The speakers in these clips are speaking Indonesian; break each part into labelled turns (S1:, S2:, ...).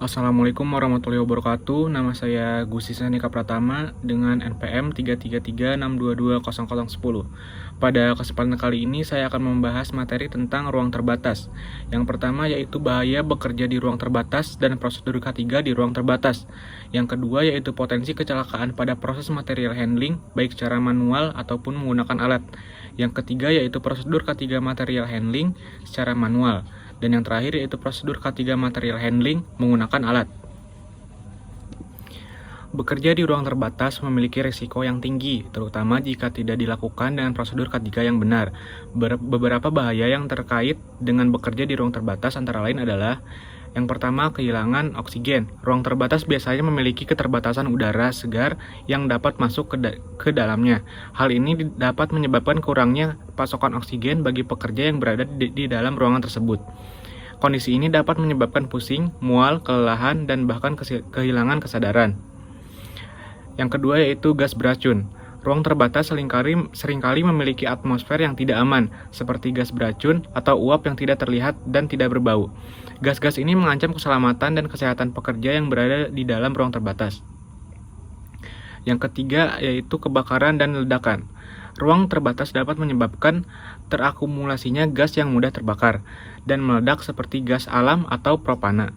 S1: Assalamualaikum warahmatullahi wabarakatuh. Nama saya Gusti Sanika Pratama dengan NPM 33362200010. Pada kesempatan kali ini saya akan membahas materi tentang ruang terbatas. Yang pertama yaitu bahaya bekerja di ruang terbatas dan prosedur K3 di ruang terbatas. Yang kedua yaitu potensi kecelakaan pada proses material handling baik secara manual ataupun menggunakan alat. Yang ketiga yaitu prosedur K3 material handling secara manual. Dan yang terakhir yaitu prosedur K3 material handling menggunakan alat. Bekerja di ruang terbatas memiliki risiko yang tinggi, terutama jika tidak dilakukan dengan prosedur K3 yang benar. Beberapa bahaya yang terkait dengan bekerja di ruang terbatas antara lain adalah yang pertama, kehilangan oksigen. Ruang terbatas biasanya memiliki keterbatasan udara segar yang dapat masuk ke dalamnya. Hal ini dapat menyebabkan kurangnya pasokan oksigen bagi pekerja yang berada di dalam ruangan tersebut. Kondisi ini dapat menyebabkan pusing, mual, kelelahan, dan bahkan kehilangan kesadaran. Yang kedua yaitu gas beracun. Ruang terbatas seringkali memiliki atmosfer yang tidak aman, seperti gas beracun atau uap yang tidak terlihat dan tidak berbau. Gas-gas ini mengancam keselamatan dan kesehatan pekerja yang berada di dalam ruang terbatas. Yang ketiga yaitu kebakaran dan ledakan. Ruang terbatas dapat menyebabkan terakumulasinya gas yang mudah terbakar dan meledak seperti gas alam atau propana.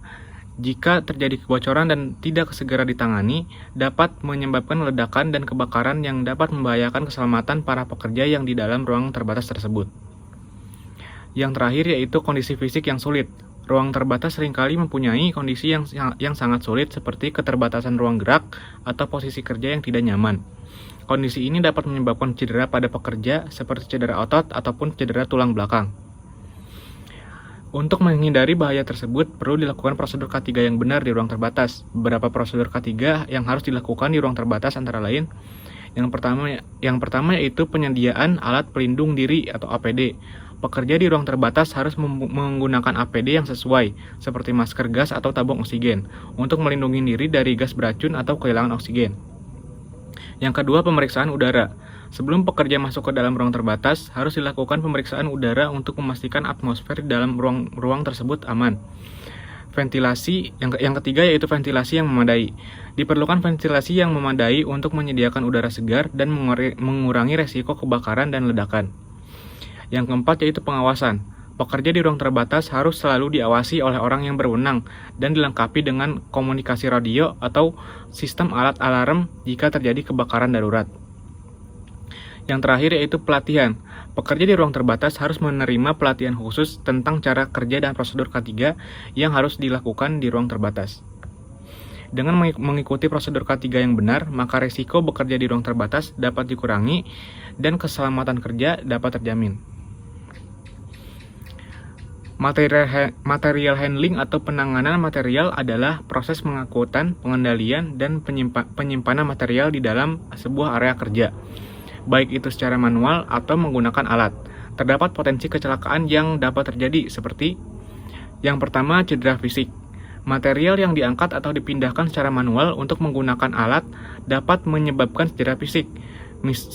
S1: Jika terjadi kebocoran dan tidak segera ditangani, dapat menyebabkan ledakan dan kebakaran yang dapat membahayakan keselamatan para pekerja yang di dalam ruang terbatas tersebut. Yang terakhir yaitu kondisi fisik yang sulit. Ruang terbatas seringkali mempunyai kondisi yang sangat sulit seperti keterbatasan ruang gerak atau posisi kerja yang tidak nyaman. Kondisi ini dapat menyebabkan cedera pada pekerja seperti cedera otot ataupun cedera tulang belakang. Untuk menghindari bahaya tersebut, perlu dilakukan prosedur K3 yang benar di ruang terbatas. Beberapa prosedur K3 yang harus dilakukan di ruang terbatas antara lain, yang pertama yaitu penyediaan alat pelindung diri atau APD. Pekerja di ruang terbatas harus menggunakan APD yang sesuai, seperti masker gas atau tabung oksigen, untuk melindungi diri dari gas beracun atau kehilangan oksigen. Yang kedua, pemeriksaan udara. Sebelum pekerja masuk ke dalam ruang terbatas, harus dilakukan pemeriksaan udara untuk memastikan atmosfer di dalam ruang tersebut aman. Ventilasi, yang ketiga yaitu ventilasi yang memadai. Diperlukan ventilasi yang memadai untuk menyediakan udara segar dan mengurangi resiko kebakaran dan ledakan. Yang keempat yaitu pengawasan. Pekerja di ruang terbatas harus selalu diawasi oleh orang yang berwenang dan dilengkapi dengan komunikasi radio atau sistem alat alarm jika terjadi kebakaran darurat. Yang terakhir yaitu pelatihan. Pekerja di ruang terbatas harus menerima pelatihan khusus tentang cara kerja dan prosedur K3 yang harus dilakukan di ruang terbatas. Dengan mengikuti prosedur K3 yang benar, maka risiko bekerja di ruang terbatas dapat dikurangi dan keselamatan kerja dapat terjamin. Material handling atau penanganan material adalah proses pengangkutan, pengendalian, dan penyimpanan material di dalam sebuah area kerja, baik itu secara manual atau menggunakan alat. Terdapat potensi kecelakaan yang dapat terjadi seperti yang pertama, cedera fisik. Material yang diangkat atau dipindahkan secara manual untuk menggunakan alat dapat menyebabkan cedera fisik,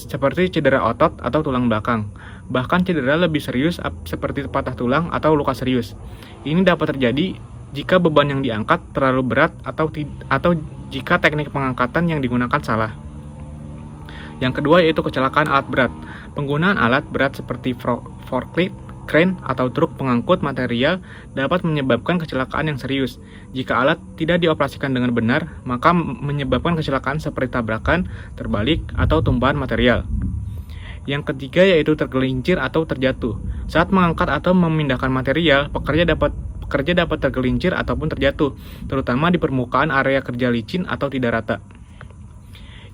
S1: seperti cedera otot atau tulang belakang. Bahkan cedera lebih serius seperti patah tulang atau luka serius. Ini dapat terjadi jika beban yang diangkat terlalu berat atau jika teknik pengangkatan yang digunakan salah. Yang kedua yaitu kecelakaan alat berat. Penggunaan alat berat seperti forklift, crane, atau truk pengangkut material dapat menyebabkan kecelakaan yang serius. Jika alat tidak dioperasikan dengan benar, maka menyebabkan kecelakaan seperti tabrakan, terbalik, atau tumpahan material. Yang ketiga yaitu tergelincir atau terjatuh. Saat mengangkat atau memindahkan material, pekerja dapat tergelincir ataupun terjatuh, terutama di permukaan area kerja licin atau tidak rata.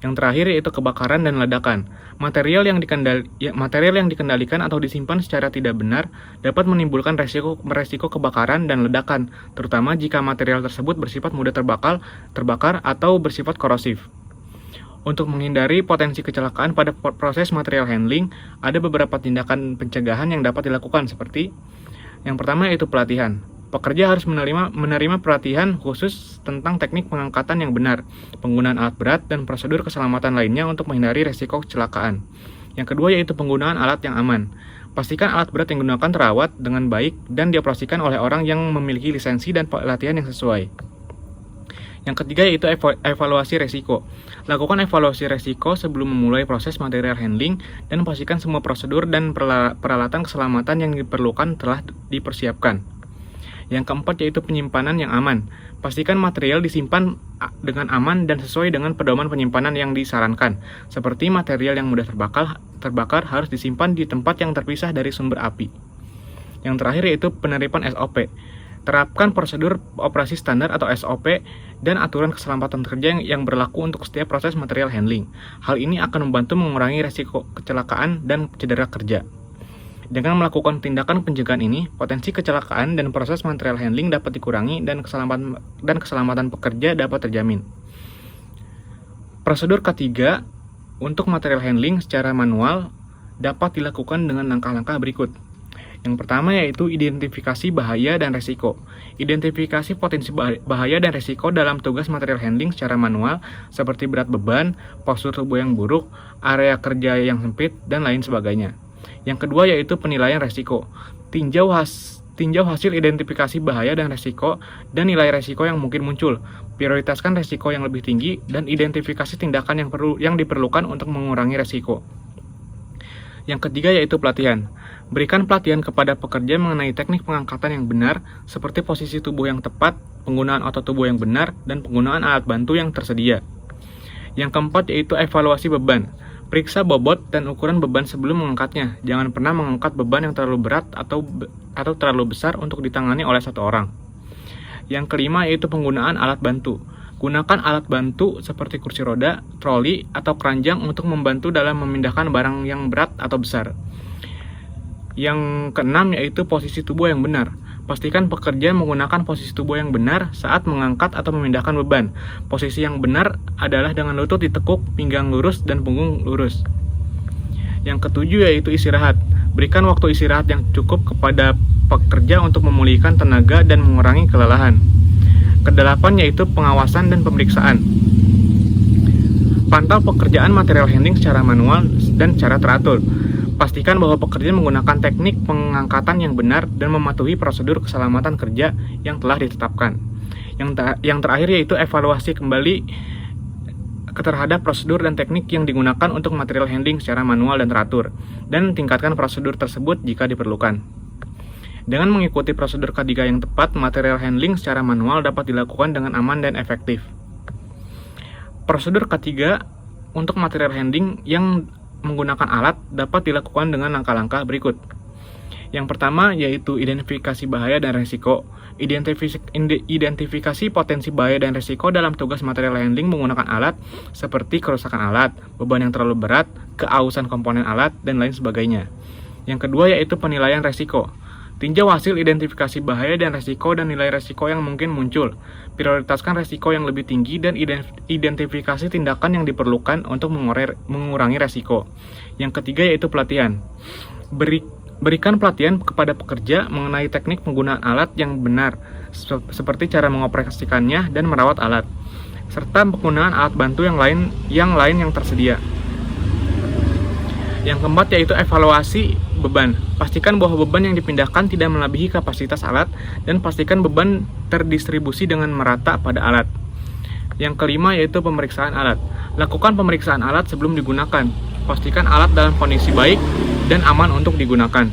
S1: Yang terakhir yaitu kebakaran dan ledakan. Material yang dikendalikan atau disimpan secara tidak benar dapat menimbulkan resiko kebakaran dan ledakan, terutama jika material tersebut bersifat mudah terbakar atau bersifat korosif. Untuk menghindari potensi kecelakaan pada proses material handling, ada beberapa tindakan pencegahan yang dapat dilakukan seperti yang pertama yaitu pelatihan. Pekerja harus menerima pelatihan khusus tentang teknik pengangkatan yang benar, penggunaan alat berat, dan prosedur keselamatan lainnya untuk menghindari resiko kecelakaan. Yang kedua yaitu penggunaan alat yang aman. Pastikan alat berat yang digunakan terawat dengan baik dan dioperasikan oleh orang yang memiliki lisensi dan pelatihan yang sesuai. Yang ketiga yaitu evaluasi resiko. Lakukan evaluasi resiko sebelum memulai proses material handling dan pastikan semua prosedur dan peralatan keselamatan yang diperlukan telah dipersiapkan. Yang keempat yaitu penyimpanan yang aman. Pastikan material disimpan dengan aman dan sesuai dengan pedoman penyimpanan yang disarankan. Seperti material yang mudah terbakar harus disimpan di tempat yang terpisah dari sumber api. Yang terakhir yaitu penerapan SOP. Terapkan prosedur operasi standar atau SOP dan aturan keselamatan kerja yang berlaku untuk setiap proses material handling. Hal ini akan membantu mengurangi risiko kecelakaan dan cedera kerja. Dengan melakukan tindakan pencegahan ini, potensi kecelakaan dan proses material handling dapat dikurangi dan keselamatan pekerja dapat terjamin. Prosedur ketiga untuk material handling secara manual dapat dilakukan dengan langkah-langkah berikut. Yang pertama yaitu identifikasi bahaya dan resiko. Identifikasi potensi bahaya dan resiko dalam tugas material handling secara manual seperti berat beban, postur tubuh yang buruk, area kerja yang sempit, dan lain sebagainya. Yang kedua yaitu penilaian resiko. Tinjau hasil identifikasi bahaya dan resiko dan nilai resiko yang mungkin muncul. Prioritaskan resiko yang lebih tinggi dan identifikasi tindakan yang diperlukan untuk mengurangi resiko. Yang ketiga yaitu pelatihan. Berikan pelatihan kepada pekerja mengenai teknik pengangkatan yang benar, seperti posisi tubuh yang tepat, penggunaan otot tubuh yang benar, dan penggunaan alat bantu yang tersedia. Yang keempat yaitu evaluasi beban. Periksa bobot dan ukuran beban sebelum mengangkatnya. Jangan pernah mengangkat beban yang terlalu berat atau terlalu besar untuk ditangani oleh satu orang. Yang kelima yaitu penggunaan alat bantu. Gunakan alat bantu seperti kursi roda, troli, atau keranjang untuk membantu dalam memindahkan barang yang berat atau besar. Yang keenam yaitu posisi tubuh yang benar. Pastikan pekerja menggunakan posisi tubuh yang benar saat mengangkat atau memindahkan beban. Posisi yang benar adalah dengan lutut ditekuk, pinggang lurus, dan punggung lurus. Yang ketujuh yaitu istirahat. Berikan waktu istirahat yang cukup kepada pekerja untuk memulihkan tenaga dan mengurangi kelelahan. Kedelapan yaitu pengawasan dan pemeriksaan. Pantau pekerjaan material handling secara manual dan secara teratur. Pastikan bahwa pekerja menggunakan teknik pengangkatan yang benar dan mematuhi prosedur keselamatan kerja yang telah ditetapkan. Yang terakhir yaitu evaluasi kembali terhadap prosedur dan teknik yang digunakan untuk material handling secara manual dan teratur, dan tingkatkan prosedur tersebut jika diperlukan. Dengan mengikuti prosedur ketiga yang tepat, material handling secara manual dapat dilakukan dengan aman dan efektif. Prosedur ketiga untuk material handling yang menggunakan alat dapat dilakukan dengan langkah-langkah berikut. Yang pertama yaitu identifikasi bahaya dan resiko. Identifikasi potensi bahaya dan resiko dalam tugas material handling menggunakan alat seperti kerusakan alat, beban yang terlalu berat, keausan komponen alat, dan lain sebagainya. Yang kedua yaitu penilaian resiko. Tinjau hasil identifikasi bahaya dan resiko dan nilai resiko yang mungkin muncul. Prioritaskan resiko yang lebih tinggi dan identifikasi tindakan yang diperlukan untuk mengurangi resiko. Yang ketiga yaitu pelatihan. Berikan pelatihan kepada pekerja mengenai teknik penggunaan alat yang benar, seperti cara mengoperasikannya dan merawat alat, serta penggunaan alat bantu yang lain yang tersedia. Yang keempat yaitu evaluasi beban. Pastikan bahwa beban yang dipindahkan tidak melebihi kapasitas alat dan pastikan beban terdistribusi dengan merata pada alat. Yang kelima yaitu pemeriksaan alat. Lakukan pemeriksaan alat sebelum digunakan. Pastikan alat dalam kondisi baik dan aman untuk digunakan.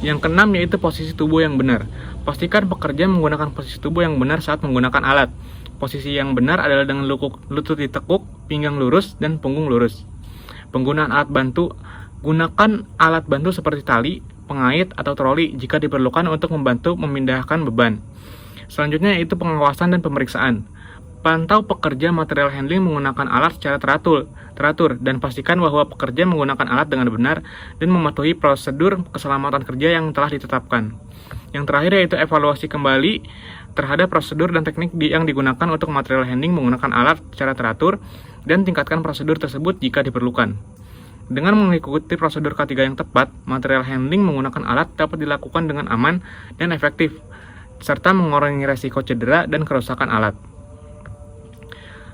S1: Yang keenam yaitu posisi tubuh yang benar. Pastikan pekerja menggunakan posisi tubuh yang benar saat menggunakan alat. Posisi yang benar adalah dengan lutut ditekuk, pinggang lurus, dan punggung lurus. Penggunaan alat bantu. Gunakan alat bantu seperti tali, pengait, atau troli jika diperlukan untuk membantu memindahkan beban. Selanjutnya yaitu pengawasan dan pemeriksaan. Pantau pekerja material handling menggunakan alat secara teratur dan pastikan bahwa pekerja menggunakan alat dengan benar dan mematuhi prosedur keselamatan kerja yang telah ditetapkan. Yang terakhir yaitu evaluasi kembali terhadap prosedur dan teknik yang digunakan untuk material handling menggunakan alat secara teratur dan tingkatkan prosedur tersebut jika diperlukan. Dengan mengikuti prosedur ketiga yang tepat, material handling menggunakan alat dapat dilakukan dengan aman dan efektif, serta mengurangi risiko cedera dan kerusakan alat.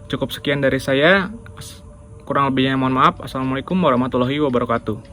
S1: Cukup sekian dari saya, kurang lebihnya mohon maaf. Assalamualaikum warahmatullahi wabarakatuh.